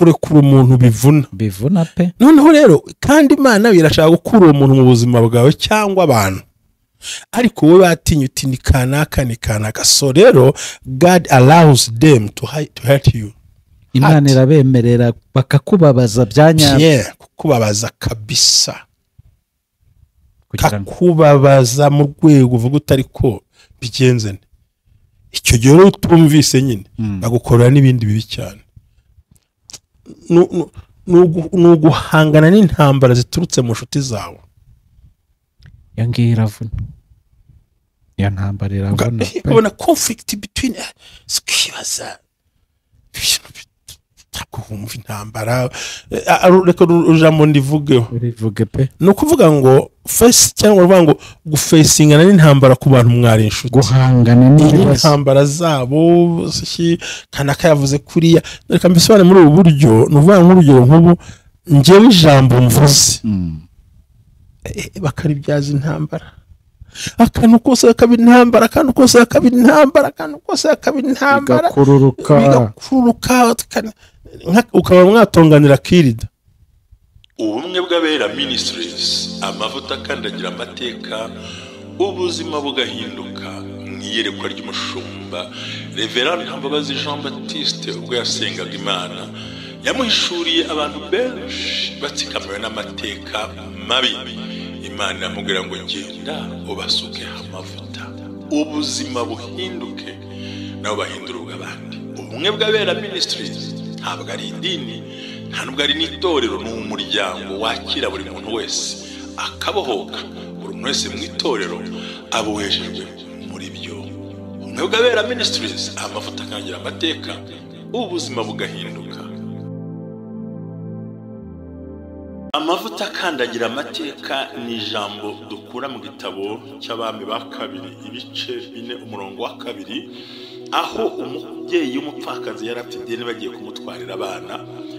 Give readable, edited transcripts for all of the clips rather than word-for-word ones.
kurekura umuntu bivuna pe. noneho rero kandi Imana irashaka gukura uwo muntu mu buzima bwawe cyangwa abantu, ariko wowe batinye uti ni kanaka. So rero God allows them to hurt you. Imana irabemerera bakakubabaza byanyabyo, kukubabaza kabisa, kakubabaza mu rwego uvuga utari ko bigenze. Icyo gihe rero utumvise nyine bagukorera n'ibindi bibi cyane. Nuguhangana n'intambara ziturutse mu nshuti zawe. Yangiye iravuna, ya ntambara iravuna. Ubona conflict between skibaza takumva intambara. Reka ujambo ndivugeho, urivuge pe. Nukuvuga ngo face cyangwa uvuga ngo gufacingana n'intambara ku bantu mwari inshuti, guhangana n'intambara zabo kanaka yavuze kuriya. Reka mbisobanure muri ubu buryo. Nuvuga nk'urugero nk'ubu njyewe ijambo mvuze bakaribyaza intambara, akantu kose akabira intambara, akantu kose akabira intambara, akantu kose akabira intambara, bigakururuka ukaba mwatonganira kirida. Ubumwe bw'Abera Ministries, amavuta akandagira amateka, ubuzima bugahinduka. Mwiyerekwa ry'umushumba Reverend Mbabazi Jean Baptiste ubwo yasengaga Imana, yamuhishuriye abantu benshi batsikamiwe n'amateka mabi. Imana yamubwira ngo genda ubasuke amavuta, ubuzima buhinduke, nabo bahindura ubw'abandi. Ubumwe bw'Abera Ministries ntabwo ari idini, nta nubwo ari n'itorero, ni umuryango wakira buri muntu wese akabohoka. Buri muntu wese mu itorero abohejejwe muri byo. Ubumwe bw'Abera Ministries, amavuta akandagira amateka, ubuzima bugahinduka. Amavuta akandagira amateka ni ijambo dukura mu gitabo cy'Abami ba kabiri ibice 4 umurongo wa 2, aho umubyeyi w'umupfakazi yari afite ideni bagiye kumutwarira abana.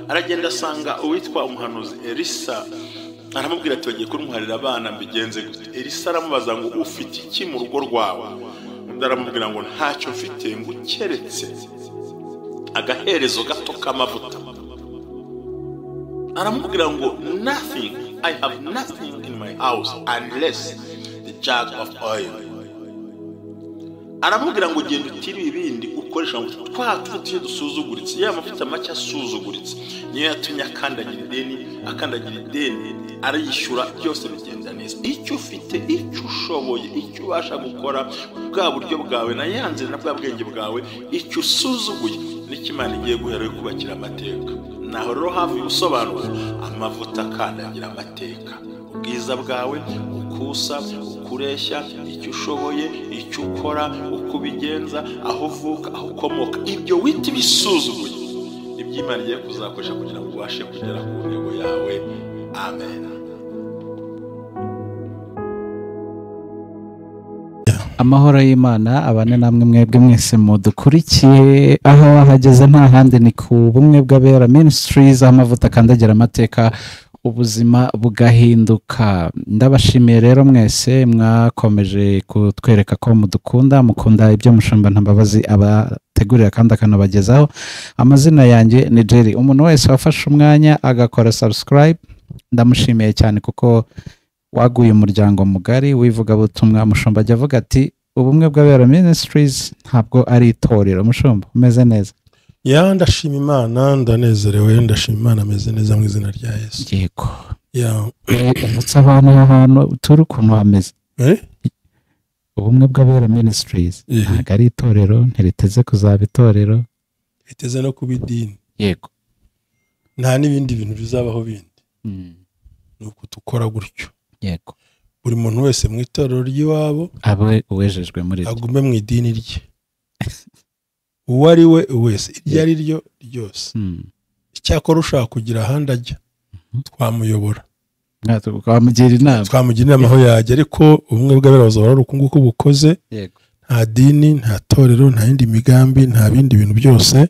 Aragenda asanga uwitwa umuhanuzi Elisa, aramubwira ati bagiye kumutwarira abana, mbigenze gute? Elisa aramubaza ngo ufite iki mu rugo rwawe? Undi aramubwira ngo ntacyo mfite, ngo keretse agaherezo gato k'amavuta. Aramubwira ngo nothing, I have nothing in my house unless the jug of oil. Aramubwira ngo genda utiri ibindi ukoresha ngo twatuye dusuzuguritse, ya mavuta make asuzuguritse niyo yatumye akandagira ideni arayishyura, byose bigenda neza. Icyo ufite, icyo ushoboye, icyo ubasha gukora, bwa buryo bwawe na yanze na bwa bwenge bwawe, icyo usuzuguye n'Imana igiye guhera yo kubakira amateka. Naho rero hafi ubusobanuro amavuta akandagira amateka, ubwiza bwawe, ukusa, ukureshya, icyo ushoboye, icyo ukora, uko ubigenza, aho uvuka, aho ukomoka, ibyo wita bisuzuguye iby'Imana igiye kuzakoresha kugira ngo ubashe kugera ku ntego yawe. Amen. Amahoro y'Imana abane namwe mwebwe mwese mudukurikiye aho hageze nta handi ni ku Bumwe bw'Abera Ministries, amavuta akandagira amateka, ubuzima bugahinduka. Ndabashimiye rero mwese mwakomeje kutwereka ko mukunda ibyo mushumba Mbabazi abategurira kandi akanabagezaho. Amazina yanjye ni Jerry. Umuntu wese wafashe umwanya agakora subscribe ndamushimiye cyane, kuko waguye umuryango mugari wivuga butumwa. Mushumba ajya avuga ati Ubumwe bw'Abera Ministries ntabwo ari itorero. Mushumba umeze neza? Ya, ndashima Imana, ndanezerewe, ndashima Imana, ameze neza mu izina rya Yesu. Yego. Ya, umutse abantu ahantu turi ukuntu hameze. Ubumwe bw'Abera Ministries ntabwo ari itorero, ntiriteze kuzaba itorero, riteze no kuba idini. Yego. Nta n'ibindi bintu bizabaho bindi. Nuko tukora gutyo. Yego. Buri muntu wese mu itorero ry'iwabo abe uwejejwe muri agume mu idini rye. Uwo ari we wese, iryo ari ryo ryose. Icyakora ushaka kugira ahandi ajya, twamuyobora, twamugira inama aho yajya. Ariko Ubumwe bw'Abera buzahora ari uku nguku bukoze. Nta dini, nta torero, nta yindi migambi, nta bindi bintu byose.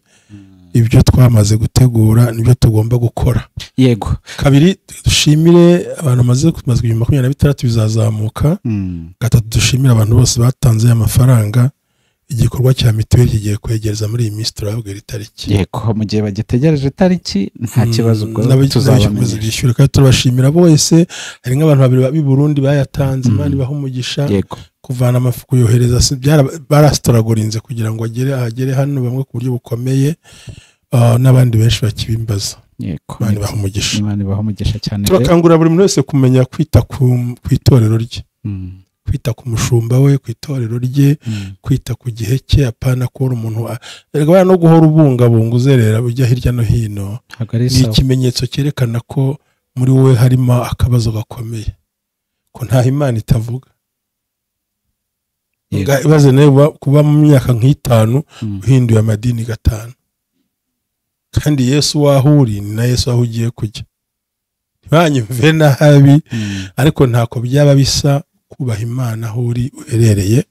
Ibyo twamaze gutegura nibyo tugomba gukora. Yego. Kabiri, dushimire abantu maze 2026 bizazamuka. Gatatu, dushimire abantu bose batanze amafaranga igikorwa cya mituweli kigiye kwegereza muri iyi minsi turababwira itariki yego mu gihe bagitegereje itariki nta kibazo ubwo tuzabamenyesha bishyura kandi turabashimira bose hari nk'abantu babiri b'i Burundi bayatanze Imana ibaha umugisha kuvana amafu kuyohereza barasitoragorinze kugira ngo agere hano bamwe ku buryo bukomeye n'abandi benshi bakibimbaza Imana ibaha umugisha cyane turakangurira buri muntu wese kumenya kwita ku itorero rye kwita ku mushumba we ku itorero rye kwita ku gihe cye apana kubona umuntu erega no guhora ubungabunga uzerera ujya hirya no hino ni ikimenyetso cyerekana ko muri wowe harimo akabazo gakomeye ko nta Imana itavuga ibaze nawe kuba mu myaka nk'itanu uhinduye amadini 5 kandi Yesu wahuri ni na Yesu aho ugiye kujya ntibanyumve nabi ariko ntako byaba bisa kubaha Imana aho uri uherereye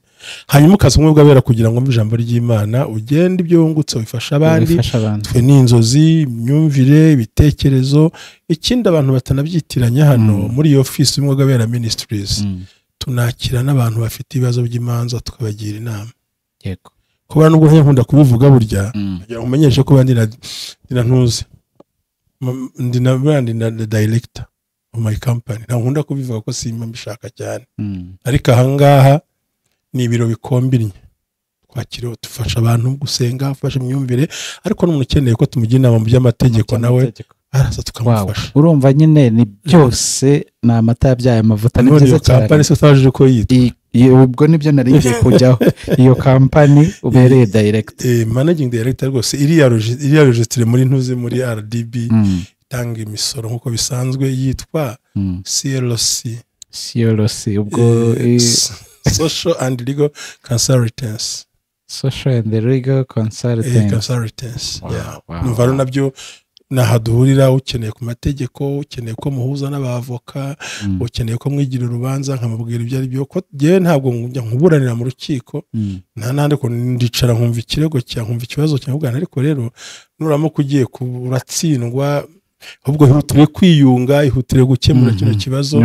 hanyuma ukaza umwe bwabera kugira ngo ijambo ry'Imana ugende ibyo wungutse bifasha abandi twe n'inzozi imyumvire ibitekerezo ikindi abantu batanabyitiranya hano muri iyo office umwe bwabera ministries tunakira n'abantu bafite ibibazo by'imanza tukabagira inama yego kuba nubwo nkunda kubivuga burya kugira ngo umenyeshe ko bandi ntuze ndi na director of my company nta nkunda kubivuga ko simba mbishaka cyane ariko ahangaha ni ibiro bikombinye twakiriho tufasha abantu gusenga ufasha imyumvire ariko n'umuntu ukeneye ko tumugira inama mu by'amategeko nawe araza tukamufasha urumva nyine ni byose ni amata yabyaye amavuta ni byiza cyane company se twaje ko yitwa ubwo nibyo nari ngiye kujyaho iyo company ubereye direct managing director rwose iriya registre muri ntuze muri RDB tanga imisoro nkuko bisanzwe yitwa CLC ubwo Social and Legal Consultants numva nabyo nahaduhurira ukeneye ku mategeko ukeneye ko muhuza n'abavoka ukeneye ko mwigira urubanza nkamubwira ibyo ari byo ko je ntabwo njya nkuburanira mu rukiko nta nande ko ndicara nkumva ikirego cya nkumva ikibazo cyangwa ariko rero nuramo kugiye kuratsindwa ahubwo ihutire kwiyunga ihutire gukemura kino kibazo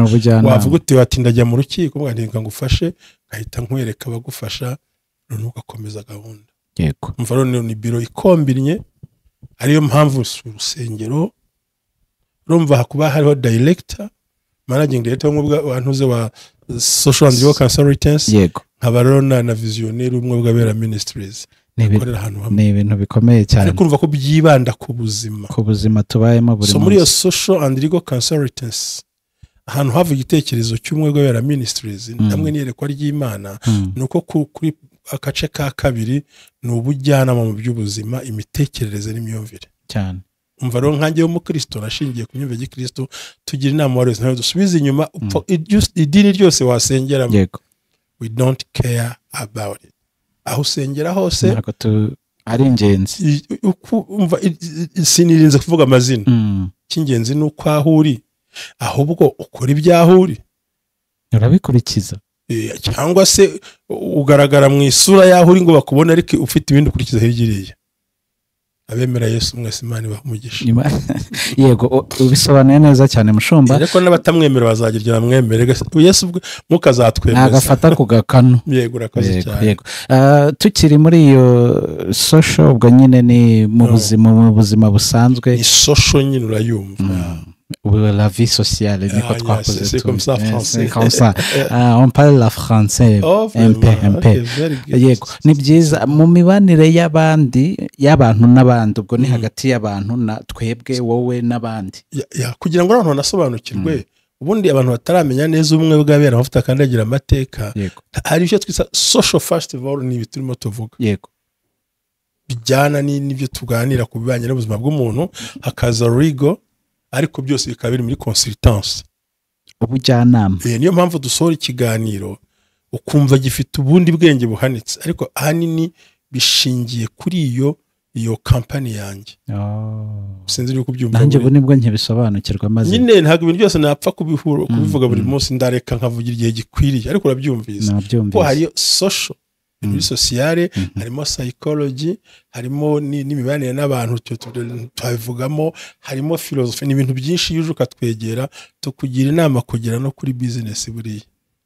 wavuga uti watindajya mu rukiko mwandenga ngufashe ngahita nkwereka abagufasha none ugakomeza gahunda yego umva rero ni biro ikombinye ariyo mpamvu urusengero rumva kuba hariho director managing director w'antuze wa social and legal consultants yego nkaba rero na visionnaire umwe bw'abera ministries ni ibintu bikomeye cyane ariko urumva ko byibanda ku buzima tubayemo buri munsi muri iyo social and legal consultants ahantu hava igitekerezo cy'umwe bw'abera ministries namwe niyerekwa ry'Imana nuko kuri akace ka kabiri ni ubujyanama mu by'ubuzima imitekerereze n'imyumvire cyane umva rero nkanjye wo mu Kristo nashingiye ku myumvire y'Kristo tugira inama wese nawe dusubize inyuma idini ryose wasengeramo yego we don't care about it aho usengera hose ari ingenzi umva sinirinze kuvuga amazina cy'ingenzi ni uko ahuri ahubwo ukora ibyahuri urabikurikiza cyangwa se ugaragara mu isura yaho uri ngo bakubone ariko ufite ibindi ukurikiza hirya abemera Yesu mwese Imana ibahumugisha yego ubisobanuye neza cyane mushumba ariko n'abatamwemera bazagira bamwemere Yesu mukazatwemeza nagafata ku gakano yego urakoze cyane yego tukiri muri iyo social ubwo nyine ni mu buzima busanzwe ni social nyine urayumva la vie sociale niko twakoze c'est comme ça on parle la français un peu yego ni byiza mu mibanire y'abantu n'abandi ubwo ni hagati y'abantu na twebwe wowe n'abandi kugira ngo abantu banasobanukirwe ubundi abantu bataramenya neza umwe bw'abera bafite akandagira amateka hari icyo twita social festival ni biturimo tuvuga yego bijyana n'ibyo tuganira ku bibanye n'ubuzima bw'umuntu hakaza legal ariko byose bikaba biri muri consultance ubujyanama niyo mpamvu dusohora ikiganiro ukumva gifite ubundi bwenge buhanitse ariko ahanini bishingiye kuri iyo company yanjye sinzi uri kubyumva nanjye ubu nibwo nkibisobanukirwa maze nyine ntabwo ibintu byose napfa kubivuga buri munsi ndareka nkavugira igihe gikwiriye arariko urabyumvisa ko hariyo social muri sociale harimo psychology harimo n'imibanire n'abantu twabivugamo harimo philosophy n'ibintu byinshi yuje ukatwegera tukugira inama kugera no kuri business buriya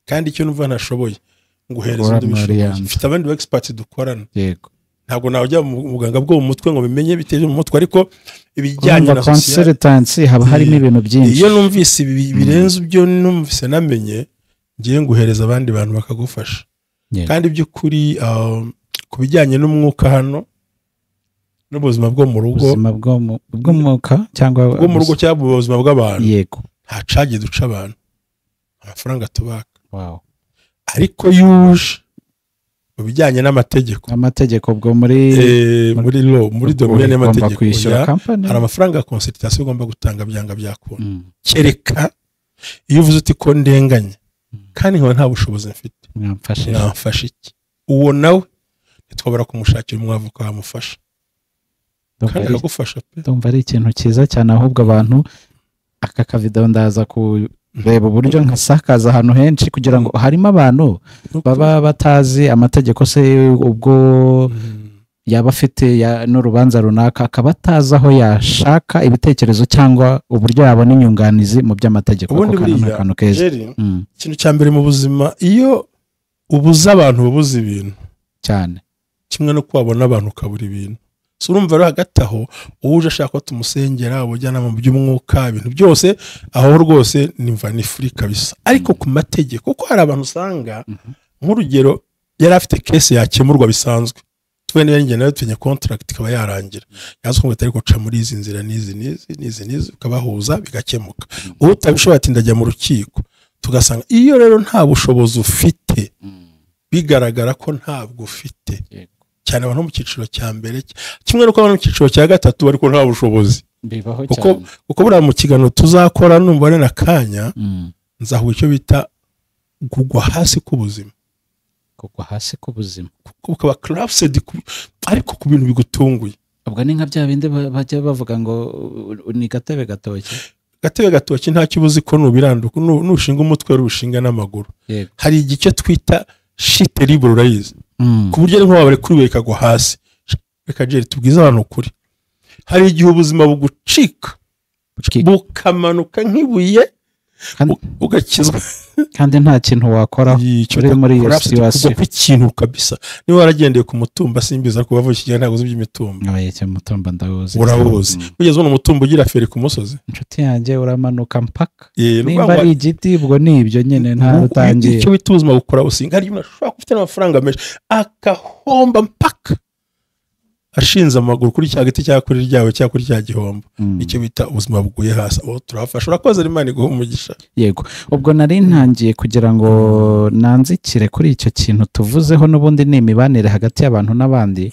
kandi icyo numva ntashoboye nguhereza undi bishoboye mfite abandi ba experts dukorana yego ntabwo nawe ujya mu buganga bwo mu mutwe ngo bimenye biteje mu mutwe ariko ibijyanye na consultancy haba harimo ibintu byinshi iyo numvise birenze ibyo numvise namenye ngiye nguhereza abandi bantu bakagufasha kandi by'ukuri ku bijyanye n'umwuka hano n'ubuzima bwo mu rugo ubuzima bw'umwuka cyangwa bwo mu rugo cyangwa ubuzima bw'abantu yego nta cage duca abantu amafaranga tubaka wow ariko yuje mu bijyanye n'amategeko bwo muri law muri domaine y'amategeko hari amafaranga ya consultation ugomba gutanga byanga byakunda kereka iyo uvuze uti ko ndenganye kandi nkaba nta bushobozi mfite mwamfasha iki uwo nawe ntitwabura kumushakira umwavoka wamufasha kandi akagufasha pe ndumva ari ikintu cyiza cyane ahubwo abantu aka kavido ndaza kureba uburyo nkasakaza ahantu henshi kugira ngo harimo abantu baba batazi amategeko se ubwo yaba afite n'urubanza runaka akaba atazi aho yashaka ibitekerezo cyangwa uburyo yabona inyunganizi mu by'amategeko ubundi buriya ikintu cya mbere mu buzima iyo ubuza abantu babuze ibintu cyane kimwe no kubabona abantu ukabura ibintu so urumva rero hagati aho uje ashaka ko tumusengera ubujyanama mu by'umwuka ibintu byose aho rwose nimva ni free kabisa ariko ku mategeko kuko hari abantu usanga nk'urugero yari afite case yakemurwa bisanzwe twene yengene nayo tunye contract ikaba yarangira yazo ngo atari guca muri izi nzira nizi ukabahuza bigakemuka utabishoboye ati ndajya mu rukiko tugasanga iyo rero nta bushobozi ufite bigaragara ko ntabwo ufite cyane abantu mu cyiciro cya mbere kimwe nuko abantu mu cyiciro cya gatatu bariko nta bushobozi uko buriya mu kiganiro tuzakora numva na kanya nzahuye icyo bita kugwa hasi k'ubuzima ukaba collapsed ariko ku bintu bigutunguye ubwo ni nka bya bindi bajya bavuga ngo ni gatebe gatoki nta kibuzi ko nubiranduka nushinga umutwe rushinga n'amaguru hari igice twita shit libre urayizi ku buryo ari nk'abare kuri we kagwa hasi reka jeri tubwiza abantu ukuri hari igihe ubuzima bugucika bukamanuka nk'ibuye ugakizwa kandi nta kintu wakora uri muri iyo situation ikintu kabisa niba waragendeye ku mutumba simbiza ariko bavuye ikigira ntago uzi by'imitumba icyo mutumba ndawuzi urabuzi ugeze uno mutumba ugira feri ku musozi inshuti yanjye uramanuka mpaka nimba ari igiti ubwo ni ibyo nyine nta rutangiye icyo bita ubuzima bukora usinga hari umuntu ashobora ufite n'amafaranga menshi akahomba mpaka ashinze amaguru kuri cya giti cyangwa kuri ryawe cyangwa kuri cya gihombo icyo bita ubuzima buguye hasi aho turafasha urakoze Imana iguha umugisha yego ubwo nari ntangiye kugira ngo nanzikire kuri icyo kintu tuvuzeho n'ubundi ni imibanire hagati y'abantu n'abandi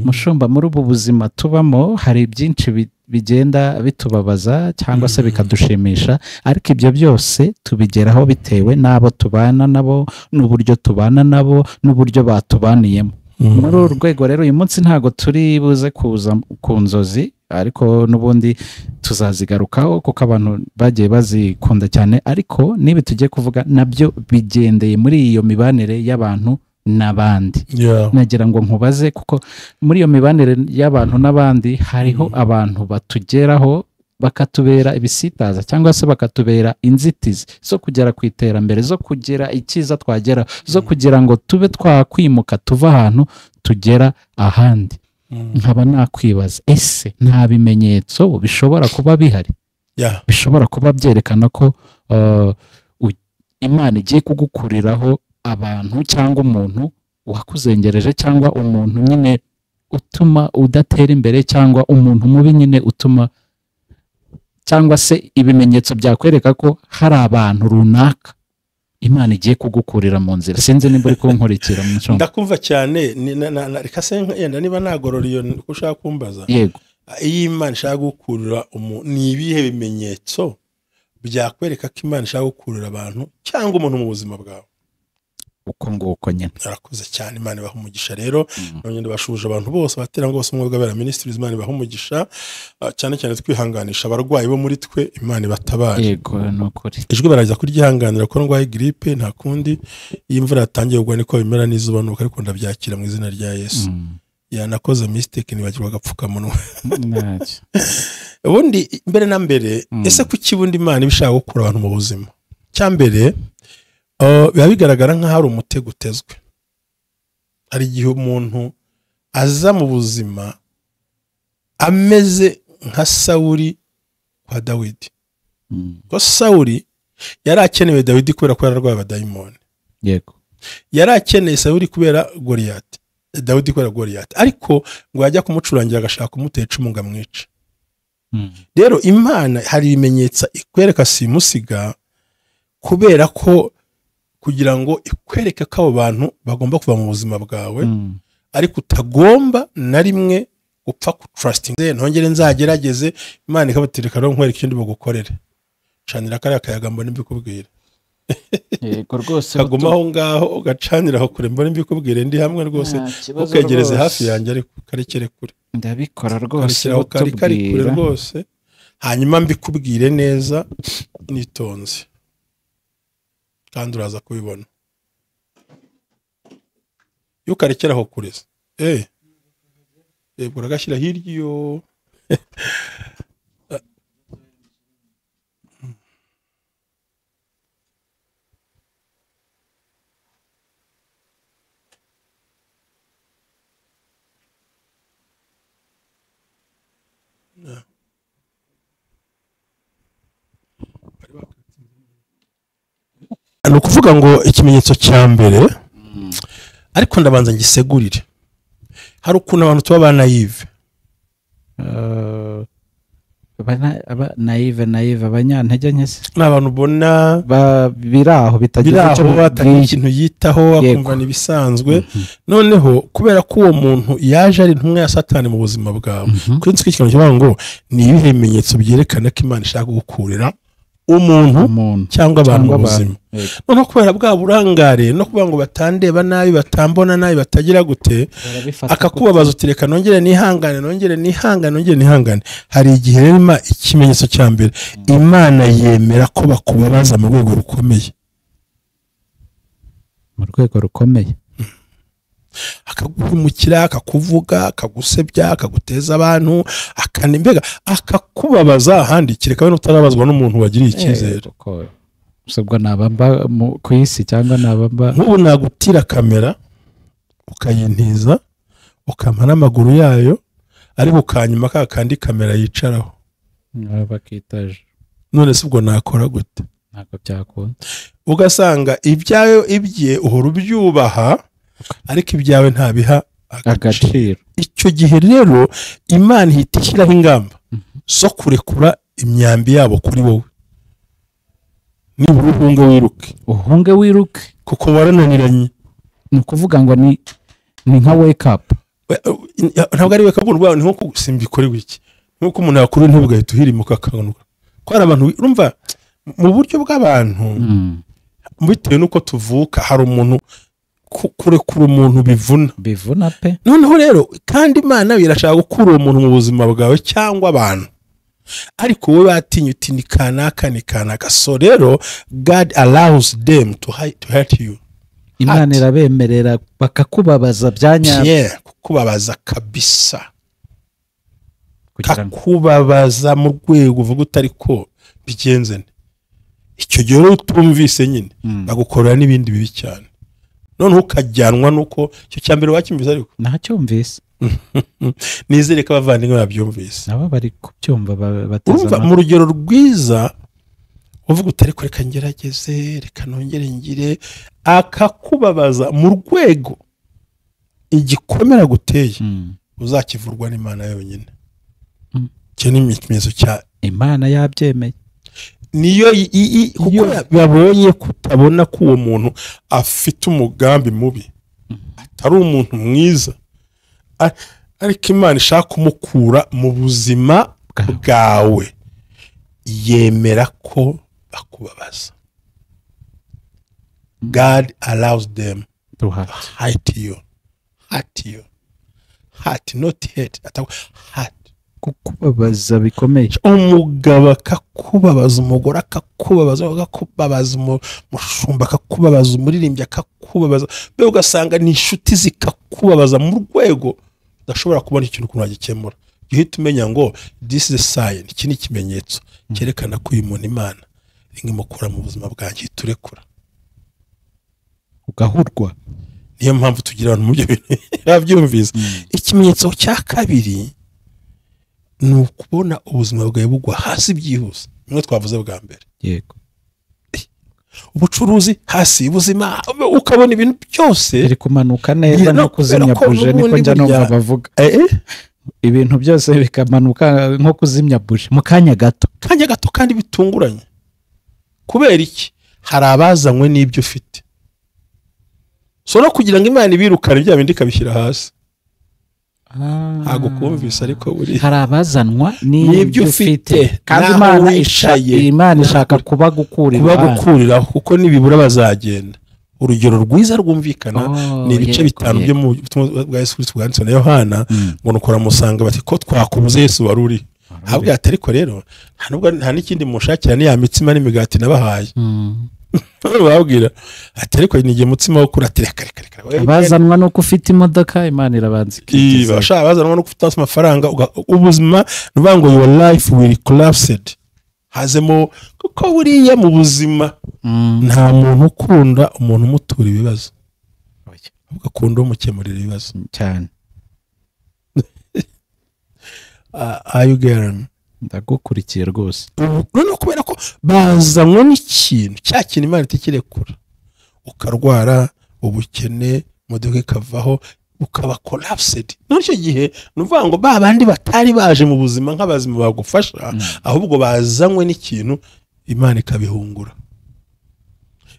mushumba muri ubu buzima tubamo hari byinshi bigenda bitubabaza cyangwa se bikadushimisha ariko ibyo byose tubigeraho bitewe n'abo tubana nabo n'uburyo tubana nabo n'uburyo batubaniyemo muri uru rwego rero uyu munsi ntabwo turi buze kuza ku nzozi ariko n'ubundi tuzazigarukaho kuko abantu bagiye bazikunda cyane ariko niba tugiye kuvuga nabyo bigendeye muri iyo mibanire y'abantu n'abandi nagira ngo nkubaze kuko muri iyo mibanire y'abantu n'abandi hariho abantu batugeraho bakatubera ibisitaza cyangwa se bakatubera inzitizi zo kugera ku iterambere zo kugira icyiza twagera zo kugira ngo tube twakwimuka tuva ahantu tugera ahandi nkaba nakwibaza ese nta bimenyetso bishobora kuba bihari bishobora kuba byerekana ko Imana igiye kugukuriraho abantu cyangwa umuntu wakuzengereje cyangwa umuntu nyine utuma udatera imbere cyangwa umuntu mubi nyine utuma cyangwa se ibimenyetso byakwereka ko hari abantu runaka Imana igiye kugukurira mu nzira sinzi nimba uri kunkurikira mu ncungu ndakumva cyane reka se yenda niba nagorora iyo ushaka kumbaza yego iyi Imana ishaka gukurira ni ibihe bimenyetso byakwereka ko Imana ishaka gukurira abantu cyangwa umuntu mu buzima bwawe uko nguko nyine arakoze cyane Imana ibaha umugisha rero none ndabashuje abantu bose batera ngo bose umwe bw'abera ministries Imana ibaha umugisha cyane cyane twihanganisha abarwayi bo muri twe Imana ibatabare yego nokuri ijwe baraza kuryihanganira ko ndwaye grippe nta kundi iyi mvura yatangiye kugwa niko bimera n'izuba nuko ariko ndabyakira mu izina rya Yesu yanakoze mistake nibagirwa agapfukamunwa ubundi mbere na mbere ese kuki bundi Imana ibishaka gukura abantu mu buzima cyambere biba bigaragara nk'aho ari umutego utezwe. Hari igihe umuntu aza mu buzima ameze nka Sawuli kwa Dawidi. Ko Sawuli yari akenewe Dawidi kubera ko yararwaye abadayimoni. Yego. Yari akeneye Sawuli kubera Goliyati, Dawidi kubera Goliyati, ariko ngo yajya kumucurangira agashaka kumutera icumu ngo amwice. Rero Imana hari ibimenyetso ikwereka simusiga kubera ko kugira ngo ikwereke ko abo bantu bagomba kuva mu buzima bwawe, ariko utagomba na rimwe gupfa ku trusting. Ntongere nzagerageze, Imana ikabatereka no nkwereka ikindi bagukorere. Canira kariya kayaga mbona mbikubwira. Yego rwose kaguma aho ngaho ugacanira aho kure mbona mbikubwire ndi hamwe rwose, ukegereze hafi yanjye ariko karekere kure. Ndabikora rwose kari kure rwose, hanyuma mbikubwire neza nitonze kandi uraza kubibona. Iyo karekera aho kure uragashyira hirya iyo ni ukuvuga ngo ikimenyetso cya mbere, ariko ndabanza ngisegurire. Hari ukuntu abantu tuba ba naive, naive abanyantege nke se, n'abantu ubona biraho bitagira icyo batagira ikintu yitaho, akumva nibisanzwe. Noneho kubera ko uwo muntu yaje ari intumwa ya Satani mu buzima bwawe, kuri nzi ikintu kivuga ngo ni ibihe bimenyetso byerekana ko Imana ishaka gukurira umuntu cyangwa abantu mu buzima. Noneho kubera bwa burangare no kuvuga ngo batandeba nabi, batambona nabi, batagira gute, akakubabaza utireka nongere nihangane. Hari igihe rero ikimenyetso cya mbere, Imana yemera ko bakubabaza mu rwego rukomeye, akaguhumukira, akakuvuga, akagusebya, akaguteza abantu, mbega akakubabaza ahandi kereka we utarabazwa n'umuntu wagiriye icyizere. Ubwo nabamba ku isi cyangwa nabamba nk'ubu nagutira kamera ukayintiza ukampa n'amaguru yayo, ariko ukanyuma ka kandi kamera yicaraho bakitaje, none se ubwo nakora gute? Ntabwo byakunda. Ugasanga ibyawe ibye uhora ubyubaha, ariko ibyawe ntabiha agaciro. Icyo gihe rero Imana ihita ishyiraho ingamba zo kurekura imyambi yabo kuri wowe. Nibura uhunge wiruke kuko warananiranye. Ni ukuvuga ngo ni nka wake up. Ntabwo ari wake up, urwaho ni nko simbikore wiki, nkuko umuntu yakuru ntibugahita uhirimuka akanuka. Ko hari abantu urumva mu buryo bw'abantu, bitewe nuko tuvuka, hari umuntu kurekura umuntu bivuna pe. Noneho rero kandi Imana irashaka gukura uwo muntu mu buzima bwawe cyangwa abantu, ariko wowe batinye uti ni kanaka. So rero God allows them to hurt you. Imana irabemerera bakakubabaza byanya, kukubabaza kabisa, kakubabaza mu rwego uvuga utari ko bigenze. Icyo gihe rero utumvise nyine bagukorera n'ibindi bibi cyane, none ukajyanwa nuko icyo cyambere wacyumvise. Ariko ntacyumvise. Nizere ko abavandimwe babyumvise, nabo bari kubyumva bateza mu rugero rwiza. Uvuga utari kureka ngerageze, reka nongere ngire, akakubabaza mu rwego igikomera guteye, uzakivurwa n'Imana yonyine. Cyo ni ikimenyetso cya Imana yabyemeye. Niyo kuko babonye kutabona ko uwo muntu afite umugambi mubi, atari umuntu mwiza, ariko Imana ishaka kumukura mu buzima bwawe, yemera ko bakubabaza. God allows them to hurt you, not hate, hurt. Kukubabaza bikomeye. Umugabo akakubabaza, umugore akakubabaza, umushumba akakubabaza, umuririmbyi akakubabaza, be ugasanga ni inshuti zikakubabaza mu rwego udashobora kubona ikintu ukuntu wagikemura. Uhita umenya ngo this is a sign, iki ni ikimenyetso cyerekana ko uyu muntu Imana ingimukura mu buzima bwanjye turekura. ugahurwa. niyo mpamvu tugira abantu mu byo bintu babyumvise. Ikimenyetso cya kabiri ni ukubona ubuzima bwawe bugwa hasi byihuse, nimwe twavuze bwa mbere. Yego. Ubucuruzi hasi, ubuzima ukabona ibintu byose biri kumanuka neza no kuzimya buje, niko njya numva bavuga. Ibintu byose bikamanuka nko kuzimya buje mu kanya gato kandi bitunguranye. Kubera iki? Hari abazanywe n'ibyo ufite, so no kugira ngo Imana ibirukane bya bindi ikabishyira hasi. Ntago kumvise ariko buri hari abazanwa n'ibyo ufite, kandi Imana ishaka kubagukuriraho, kuko nibibura bazagenda. Urugero rwiza rwumvikana ni ibice bitanu byo mu butumwa bwa Yesu Kristo bwanditswe na Yohana, ngo nukora musanga bati ko twakubuze Yesu waruri. Habwa atariko rero nta n'ikindi mushakira ni ya mitsima n'imigati nabahaye. Babwira atariko nigiye mutsima wo kuratereka. Abazanwa no kufita imodoka, Imana irabanza ikiza. Bashaka abazanwa no kufita amafaranga, ubuzima nuvuga ngo your life will collapse. Hazemo kuko buriya mu buzima nta muntu ukunda umuntu umutura ibibazo, ugakunda umukemurira ibibazo cyane. Are you getting? Ndagukurikiye rwose. None kubera ko bazanywe n'ikintu cya kintu Imana itikirekura, ukarwara ubukene, imodoka ikavaho, ukaba collapsed. None icyo gihe nuvuga ngo ba bandi batari baje mu buzima nk'abazima bagufasha, ahubwo bazanywe n'ikintu Imana ikabihungura.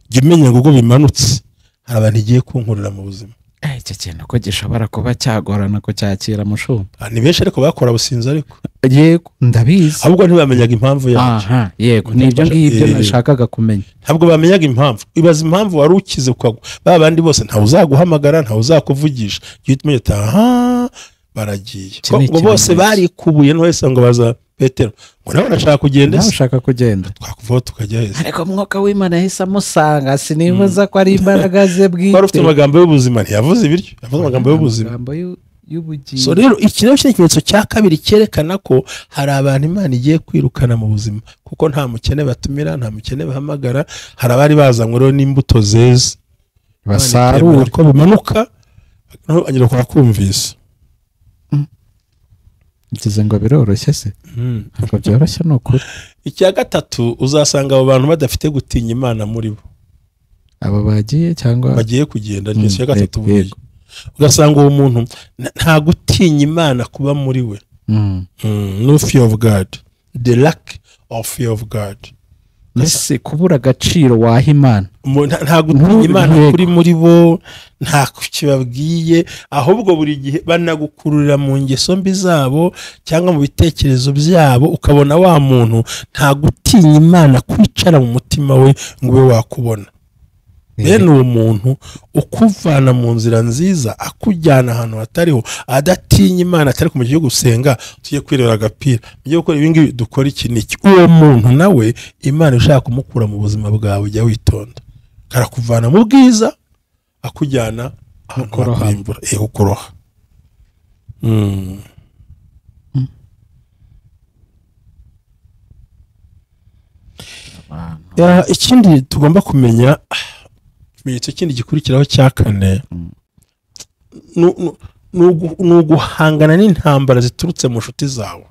Jya umenya ngo ubwo bimanutse hari abantu igiye kunkurira mu buzima. Icyo kintu ko gishobora kuba cyagorana ko cyakira mushumba. Ni benshi ariko bakora businzi ariko. Yego ndabizi. Ahubwo ntibamenyaga impamvu yacyo. Yego nibyo ngibyo nashakaga kumenya. Ntabwo bamenyaga impamvu. Ibaza impamvu wari ukize ukagwa. Ba bandi bose ntawe uzaguhamagara, ntawe uzakuvugisha. Jya utumenya ata baragiye. Ngo bose bari kubuye no wese ngo baza Petero. Ngo nawe urashaka kugenda? Nawe ushaka kugenda. Twakuvaho tukajya heza. Ariko mwuka w'Imana yahise amusanga, sinibaza ko ari imbaraga ze bwite. Wari ufite amagambo y'ubuzima, ntiyavuze ibiryo, yavuze amagambo y'ubuzima. Amagambo y'ubugingo. So rero iki ni ikimenyetso cya kabiri cyerekana ko hari abantu Imana igiye kwirukana mu buzima, kuko nta mukene batumira, nta mukene bahamagara. Hari abari bazanywe rero n'imbuto zeze basarura ko bimanuka, naho agira ko akumvise. Ngize ngo biroroshye se? Ntabwo byoroshye ni ukuri. Icya gatatu, uzasanga abo bantu badafite gutinya Imana muri bo. Abo bagiye cyangwa bagiye kugenda, ni icya gatatu buriya. Ugasanga uwo muntu nta gutinya Imana kuba muri we. No fear of God. The lack of fear of God. Ese kubura agaciro waha Imana. Nta gutinya Imana kuri muri bo, nta kukibabwiye, ahubwo buri gihe banagukururira mu ngeso mbi zabo cyangwa mu bitekerezo byabo, ukabona wa muntu nta gutinya Imana kwicara mu mutima we ngo ube wakubona. Bene uwo muntu ukuvana mu nzira nziza, akujyana ahantu hatariho, adatinya Imana, atari ku gihe gusenga tujye kwirebera agapira, tujye gukora ibi ngibi, dukora iki n'iki. Uwo muntu nawe Imana ishaka kumukura mu buzima bwawe, ujya witonda. Karakuvana mu bwiza akujyana ahantu hakurimbura, ukoroha. Ikindi tugomba kumenya, ikimenyetso kindi gikurikiraho cya kane, ni uguhangana n'intambara ziturutse mu nshuti zawe.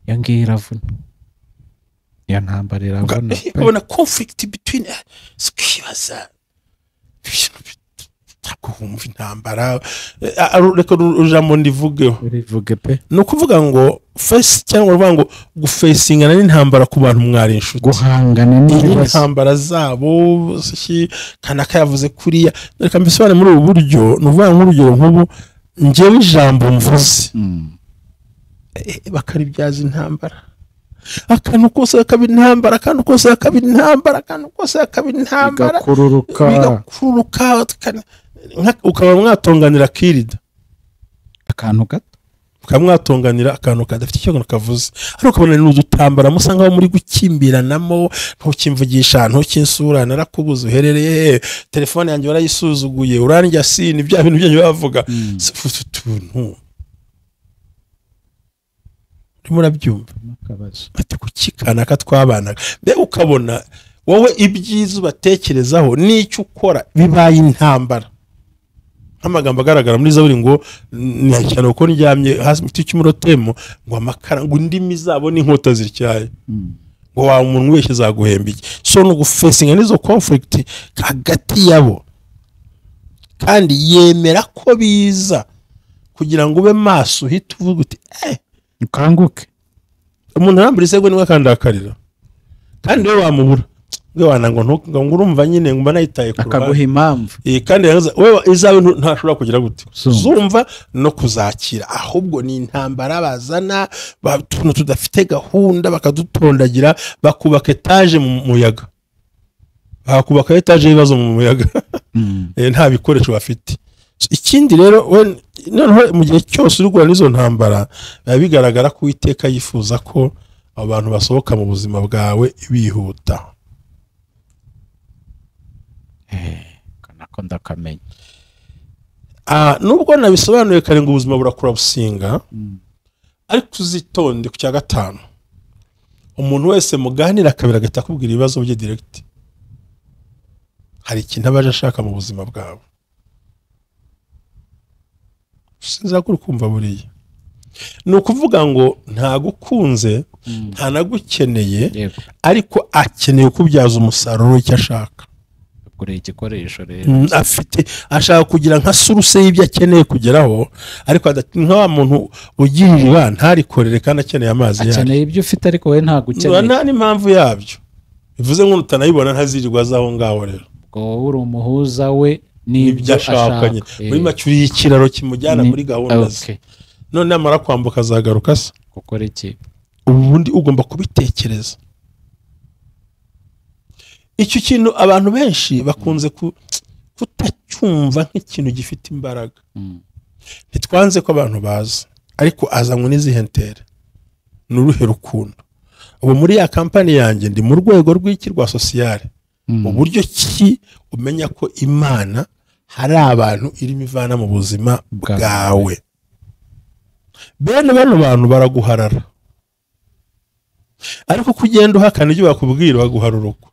Iyo ngiyo iravuna. Iyo ntambara iravuna. Ubona conflict between skibaza. Ntabwo intambara, reka ujambo ndivugeho. Urivuge pe. Ni ukuvuga ngo face cyangwa uvuga ngo gufacingana n'intambara ku bantu mwari inshuti. Guhangana n'intambara zabo, kanaka yavuze kuriya. Reka mbisobanure muri ubu buryo, ni ukuvuga nk'urugero nk'ubu, njyewe ijambo mvuze bakaribyaza intambara. Akantu kose akaba intambara, akantu kose akaba intambara, akantu kose akaba intambara. Bigakururuka. Ukaba mwatonganira kirida akantu gato, ukamwatonganira akantu kadafite icyo kavuze, ariko ukabona ni udutambara musa nkaho muri gukimbiranamo, ntukimvugisha, ntukinsura, narakubuze, uherereye, telefone yanjye warayisuzuguye, urandya sini, bya bintu byanyu bavuga. Utuntu urimo urabyumva ati kukikana ka twabanaga, mbe ukabona wowe ibyiza ubatekerezaho n'icyo ukora bibaye intambara. Nk'amagambo agaragara muri Zaburi ngo cyane uko ndyamye hasi mu giti cy'umurotemo ngo amakara ngo indimi zabo n'inkota zityaye ngo wa umuntu wese zaguhemba iki. So no gufesinga n'izo conflict hagati yabo, kandi yemera ko biza kugira ngo ube maso uhite uvuga uti ukanguke. Umuntu arambura isego niwe kandakarira, kandi we wamubura ngo wana ngo urumva nyine ngo nayitaye ku akaguha impamvu. Kandi wewe izawe ntashobora kugira gute zumva no kuzakira, ahubwo ni intambara bazana tuntu tudafite gahunda bakadutondagira, bakubaka etaje mu muyaga, bakubaka etaje ibibazo mu muyaga nta bikoresho bafite. Ikindi rero noneho mu gihe cyose uri guhura n'izo ntambara biba bigaragara ko Uwiteka yifuza ko abantu basohoka mu buzima bwawe bihuta. Kanako ndakamenya. Nubwo nabisobanuye kare ngo ubuzima burakura businga, ariko uzitonde ku cya gatanu. Umuntu wese muganira kabira agahita akubwira ibibazo bye direct. Hari ikintu abaje ashaka mu buzima bwawe. Sinza ko ukumva buriya. Ni ukuvuga ngo ntagukunze, ntanagukeneye, ariko akeneye kubyaza umusaruro icyo ashaka. Kure igikoresho rero afite ashaka kugira nka suruse y'ibyo akeneye kugeraho, ariko nka wa muntu ugirira ntarikorere kandi akeneye amazi yawe. Akeneye ibyo ufite ariko we ntago ukeneye. Nta n'impamvu yabyo. Bivuze ngo utanayibona ntazirirwa zaho ngaho rero. Ngo uri umuhuza we n'ibyo ashaka. Muri macuri y'ikiraro kimujyana muri gahunda ze. None amara kwambuka azagaruka se. Gukora iki? Ubundi ugomba kubitekereza. Icyo kintu abantu benshi bakunze kutacyumva nk'ikintu gifite imbaraga. Ntitwanze ko abantu baza, ariko azanywe n'izihentere n'uruhe rukundo. Ubu muri ya kampani yanjye ndi mu rwego rw'iki rwa sociale, mu buryo ki umenya ko Imana hari abantu irimo ivana mu buzima bwawe. Bene bano bantu baraguharara, ariko kugenda uhakana ibyo bakubwira baguharuruka.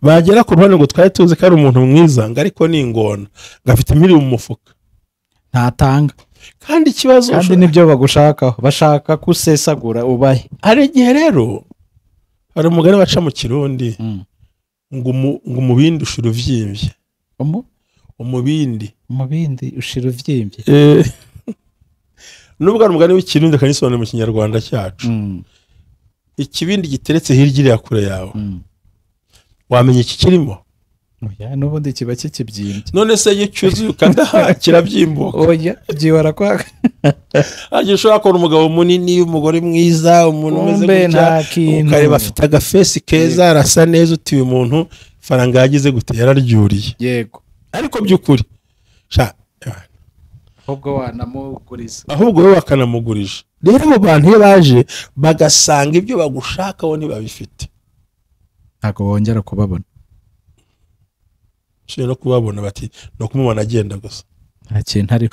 Bagera ku ruhande ngo twari tuzi ko ari umuntu mwiza, ngo ariko ni ingona, gafite imiri mu mufuka ntatanga. Kandi ikibazo kandi nibyo bagushakaho, bashaka kusesagura ubahe. Hari igihe rero hari umugani baca mu Kirundi ngo umubindi ushira uvyimbye. Umubindi ushira uvyimbye. Nubwo ari umugani w'ikirundi kanisobanura mu Kinyarwanda cyacu. Ikibindi giteretse hirya iriya kure yawe, wamenye iki kirimo? Oya, n'ubundi kiba kikibyimbye. None se iyo cyuzuye ukanda kirabyimbuka. Oya, byibara kwaka. Aje ushobora kubona umugabo munini, umugore mwiza, umuntu umeze gutya, ukareba afite agafesi keza, arasa neza, uti uyu muntu faranga yagize gute yararyuriye. Yego. Ariko by'ukuri ahubwo wanamuguriza. Ahubwo we wakanamugurije. Rero abo bantu iyo baje bagasanga ibyo bagushakaho ntibabifite, ntabwo bongera kubabona. no kubabona bati no kumubona agenda gusa. Nta kintu ari.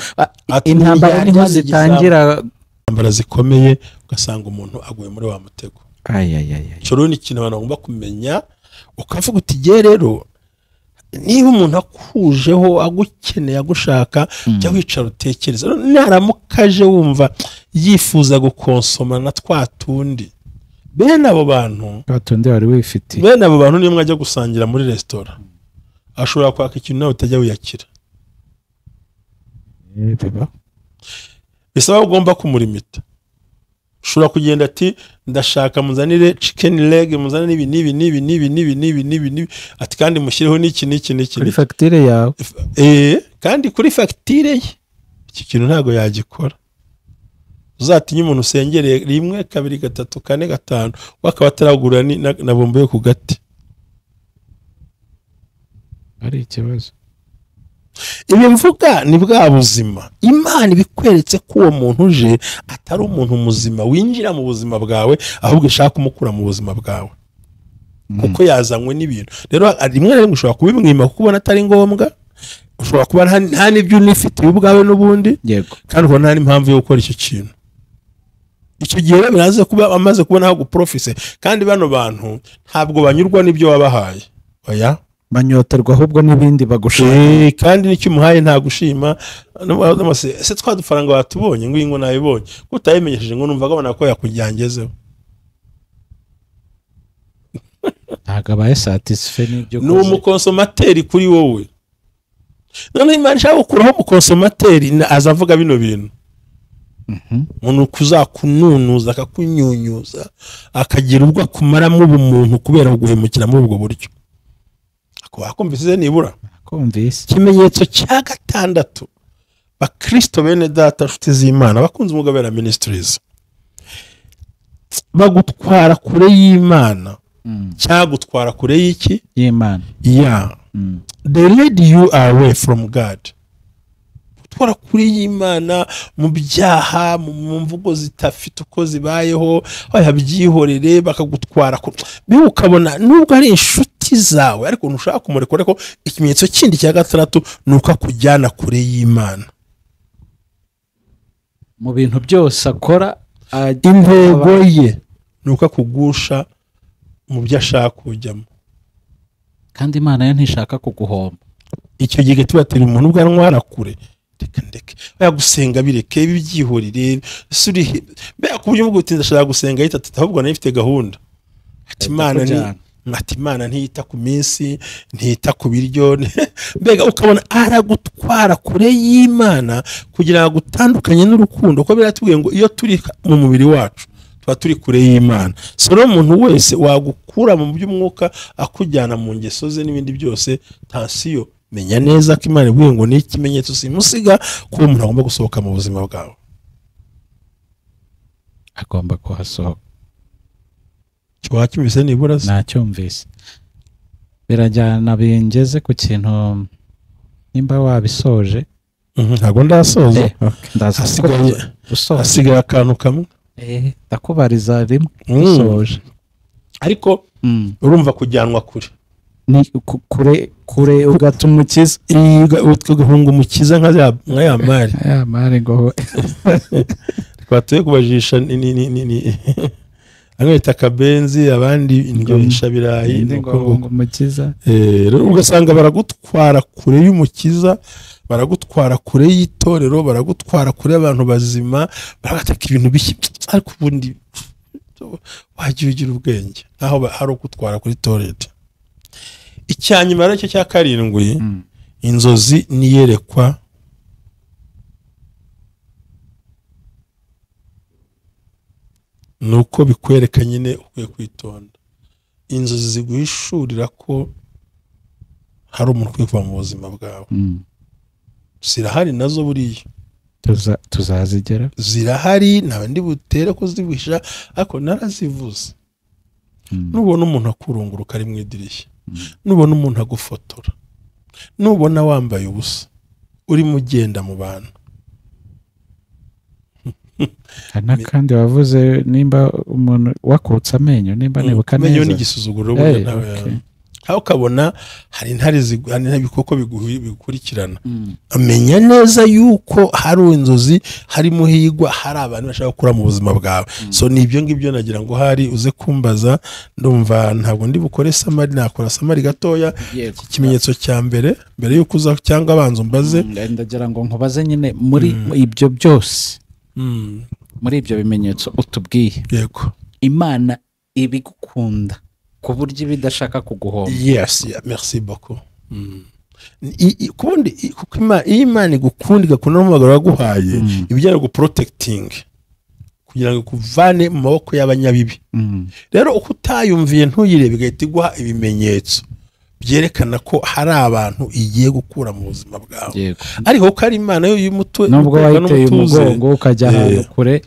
Intambara niho zitangira, intambara zikomeye, ugasanga umuntu aguye muri wa mutego. Cyo ni ikintu abantu bagomba kumenya, ukavuga uti giye rero niba umuntu akujeho agukeneye agushaka, jya wicara utekereza. Naramukaje wumva yifuza gukonsoma na twatundi, bene abo bantu twatundi wari wifitiye, bene abo bantu niyo mwajya gusangira muri restaurant, ashobora kwaka ikintu nawe utajya wiyakira. Bisaba ugomba kumurimita. Ushobora kugenda ati ndashaka muzanire chicken leg, muzanire nibi ati kandi mushireho n'iki kuri facture yawe. Kandi kuri facture ye iki kintu ntago yagikora. Uzatinya umuntu usengereye 1 2 3 4 5 wakaba ataragura na bombo yo ku gati. Ari ikibazo. Ibi mvuga ni bwa buzima. Imana ibikweretse ko uwo muntu uje atari umuntu muzima winjira mu buzima bwawe, ahubwo ishaka kumukura mu buzima bwawe, kuko yazanywe n'ibintu. Rero rimwe na rimwe ushobora kubimwima kuko ubona atari ngombwa, ushobora kuba nta n'ibyo unifitiye ubwawe n'ubundi, yego, kandi ubona nta n'impamvu yo gukora icyo kintu. icyo gihe rero biraze kuba amaze kubona aho guprofise, kandi bano bantu ntabwo banyurwa n'ibyo wabahaye, oya banyoterwa ahubwo n'ibindi bagushaka. kandi nicyo umuhaye ntagushima. Se twa dufaranga watubonye ngo ingo nayibonye utayimenyesheje ngo numva gabana ko yakujyangezeho, ntabwo abaye satisfait n'ibyo ni umukonsomateri kuri wowe. None Imana ishaka gukuraho umukonsomateri aza avuga bino bintu, umuntu kuzakununuza akakunyunyuza akagira ubwo akumaramo ubumuntu kubera guhemukira muri ubwo buryo. Akumvise nibura kumvise ikimenyetso cya gatandatu, bakristo bene data nshuti z'Imana bakunze Umugabera Ministries, bagutwara kure y'Imana cyagutwara kure y'iki y'Imana. They lead you away from God. Gutwara kure y'Imana mu byaha, mu mvugo zitafite uko zibayeho, bayabyihorere bakagutwara biwe, ukabona nubwo ari inshuti zawe ariko ntushaka kumurekura ko ikimenyetso kindi cya gatandatu nuko kujyana kure y'Imana. Mu bintu byose akora intego ye nuko kugusha mu byo ashaka kujyamo, kandi Imana yo ntishaka kuguhomba. Icyo gihe tubatera umuntu ubwo antwara kure, reka ndeke bayagusenga bireke bibyihorire suri bya kubyo mu gutinda ashaka gusenga yita ahubwo nayo ifite gahunda. Ati Imana ntiyita ku minsi, ntiyita ku biryo mbega ukabona aragutwara kure y'Imana kugira ngo gutandukanye n'urukundo, ko biratubwiye ngo iyo turi mu mubiri wacu tuba turi kure y'Imana. So no muntu wese wagukura mu by'umwuka akujyana mu ngeso ze n'ibindi byose, tansiyo menya neza ko Imana ibwiye ngo ni ikimenyetso simusiga ko umuntu agomba gusohoka mu buzima bwawe, agomba kuhasohoka. Wacyumvise nibura nacyumvise. Birajyana bingeze ku kintu nimba wabisoje. Ntabwo ndasoza, hasigaye akantu kamwe ndakubariza rimwe usoje. Ariko urumva kujyanwa kure ni kure ugata umukiza, ugahunga umukiza nka ya mari ngo twatuye kubajisha anwita akabenzi, abandi indyohisha birayi, ngo umukiza. Ugasanga baragutwara kure y'umukiza, baragutwara kure y'itorero, baragutwara kure y'abantu bazima, baragataka ibintu bishya, ariko ubundi wagiye ugira ubwenge aho hari gutwara kuri toilet. Icyanyuma aricyo cya karindwi, inzozi niyerekwa. Nuko bikwereka nyine ukwiye kwitonda. Inzozi ziguhishurira ko hari umuntu ukwiye kuva mu buzima bwawe. Zirahari nazo buriya tuzazigera, zirahari nawe ndi butere ko ziwisha, ariko narazivuze. Nubona umuntu akurunguruka ari mu idirishya, nubona umuntu agufotora, nubona wambaye ubusa urimo ugenda mu bantu, kandi wavuze nimba umuntu wakutse amenyo, nimba nibuka neza amenyo n'igisuzuguro aho ukabona hari intare n'ibikoko bigukurikirana, amenya neza yuko hari inzozi, hari muhigwa, hari abantu bashaka gukura mu buzima bwawe. So ni ibyo ngibyo nagira ngo hari uze kumbaza, ndumva ntabwo ndi bukore samari, nakora samari gatoya. Ikimenyetso cya mbere yuko uza cyangwa abanza umbaze, ndagira ngo nkubaze nyine muri ibyo byose, muri ibyo bimenyetso utubwiye, yego Imana ibigukunda ku buryo bidashaka kuguhomba. Yes, merci beaucoup. Kubundi kuko Imana igukunda igakunda n'umugabo waguhaye, ibijyana guprotecting kugira ngo kuvane mu maboko y'abanyabibi. Rero uko utayumviye ntuyirebe igahita iguha ibimenyetso byerekana ko hari abantu igiye gukura mu buzima bwawe, ariko ko ari Imana yo y'umutwe nubwo wayiteye umugongo ukajya ahantu kure,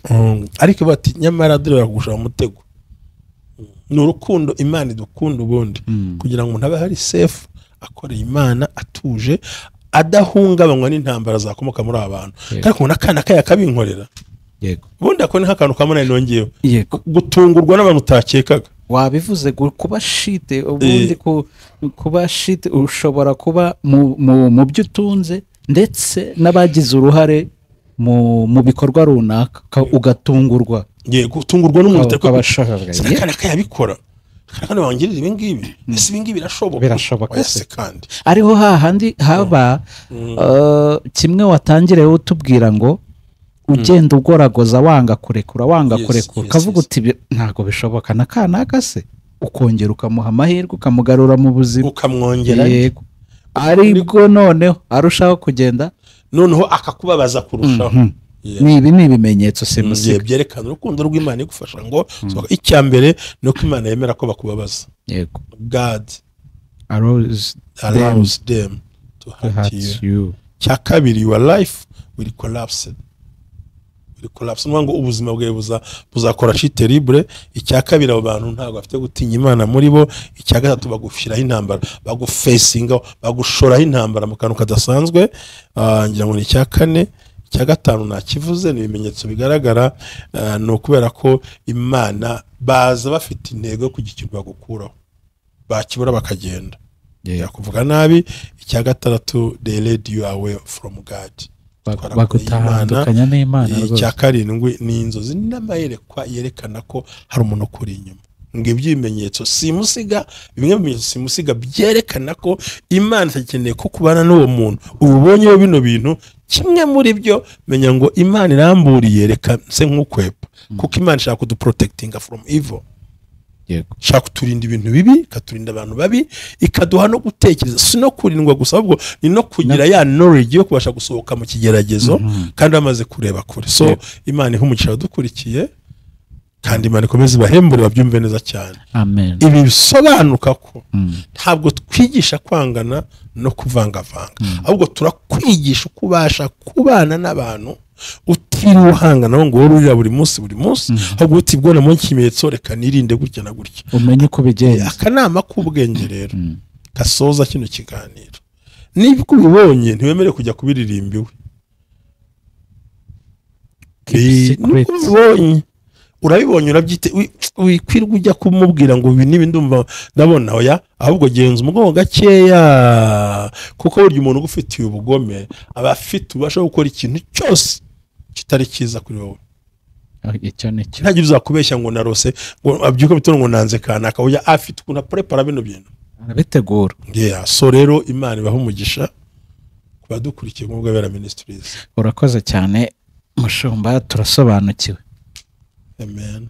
ariko bati nyamara dore bakugusha mu mutego. Ni urukundo Imana idukunda ubundi kugira ngo umuntu abe hari safe, akoreye Imana atuje, adahungabanywa n'intambara zakomoka muri abantu. Kandi kubona akana kaya kabinkorera, ubundi ako ni nk'akantu kamwe nongeyeho, gutungurwa n'abantu utakekaga. Wabivuze kuba shite, ubundi kuba shite ushobora kuba mu byo utunze ndetse n'abagize uruhare mu bikorwa runaka ugatungurwa. ngiye gutungurwa n'umuntu abashoboye kandi akayabikora kandi wangirira ibi ngibi ese ibi ngibi birashoboka ese kandi ariho hahandi haba kimwe watangire utubwira ngo ugenda ugoragoza wanga kurekura ukavuga uti ntago bishoboka nakana se ukongera ukamuha amahirwe ukamugarura mu buzima ukamwongera ariko noneho arushaho kugenda noneho akakubabaza kurushaho nibi ni ibimenyetso simusiga byerekana urukundo rw'Imana igufasha ngo icya mbere no ko Imana yemera ko bakubabaza yego God allows them to hurt you cya kabiri your life will collapse ngo ubuzima bwawe buzakora chi terrible. Icya kabiri abo bantu ntabwo bafite gutinya Imana muri bo. Icya gatatu bagufiraho intambara, bagufesinga, bagushoraho intambara mu kantu kadasanzwe. Ngira ngo ni icya kane. Icya gatanu nakivuze ni ibimenyetso bigaragara, ni ukubera ko Imana baza bafite intego yo kugira ikintu bagukuraho, bakibura bakagenda kuvuga nabi. Icya gatandatu they led you away from God, bagutandukanya n'Imana. Icya karindwi ni inzozi n'amayerekwa yerekana ko hari umuntu ukuri inyuma. Ngo ibimenyetso simusiga, bimwe mu bimenyetso simusiga byerekana ko Imana itakeneye ko kubana n'uwo muntu. Ubonye bino bintu, kimwe muri byo menya ngo Imana iramburiye, reka nse nk'ukwepa, kuko Imana ishaka kuduprotectinga from evil. Shaka kuturinda ibintu bibi, ikaturinda abantu babi, ikaduha no gutekereza, si no kurindwa gusa, ahubwo ni no kugira ya knowledge yo kubasha gusohoka mu kigeragezo kandi bamaze kureba kure. So Imana ihumugisha dukurikiye, kandi Imana ikomeze bahembure babyumve neza cyane. Amen. Ibi bisobanuka ko ntabwo twigisha kwangana no kuvangavanga, ahubwo turakwigisha kubasha kubana n'abantu utiriwe uhangana ngo worurira buri munsi ahubwo utibwona mu kimenyetso, reka nirinde gutya na gutya, umenye uko bigenza. Akanama k'ubwenge rero kasoza kino kiganiro, niba ubibonye ntiwemere kujya kubiririmba iwe. Urabibonye urabyite, wikwirwa ujya kumubwira ngo ibi nibi ndumva ndabona oya, ahubwo genza umugongo gakeya, kuko burya umuntu ugufitiye ubugome aba afite ubasha gukora ikintu cyose kitari cyiza kuri wowe. Ntagira uzakubeshya ngo narose ngo abyuka bitono ngo nanze kanaka, oya afite ukuntu prepara bino bintu, arabitegura. So rero Imana ibaha umugisha kubadukurikiye mu Bwabera Ministries. Urakoze cyane mushumba, turasobanukiwe. Amen.